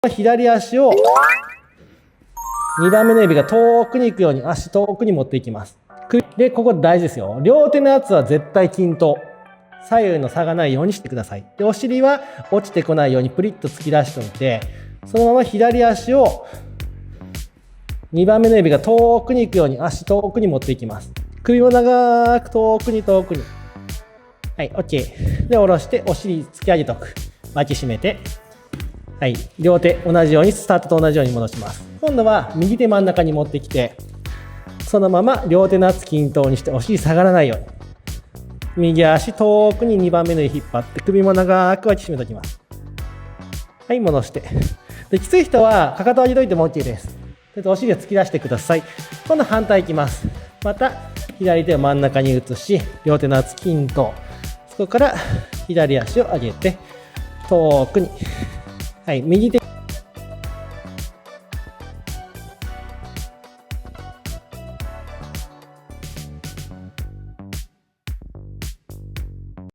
左足を2番目の指が遠くに行くように足遠くに持っていきます。で、ここ大事ですよ。両手のやつは絶対均等。左右の差がないようにしてください。で、お尻は落ちてこないようにプリッと突き出しておいて、そのまま左足を2番目の指が遠くに行くように足遠くに持っていきます。首も長く遠くに遠くに。はい、OK。で、下ろしてお尻突き上げておく。脇締めて。はい、両手同じようにスタートと同じように戻します。今度は右手真ん中に持ってきて、そのまま両手の圧均等にしてお尻下がらないように。右足遠くに2番目の指引っ張って首も長く脇締めておきます。はい、戻して。で、きつい人はかかとを上げといても OK です。お尻を突き出してください。今度反対いきます。また左手を真ん中に移し、両手の圧均等。そこから左足を上げて遠くに。はい、右手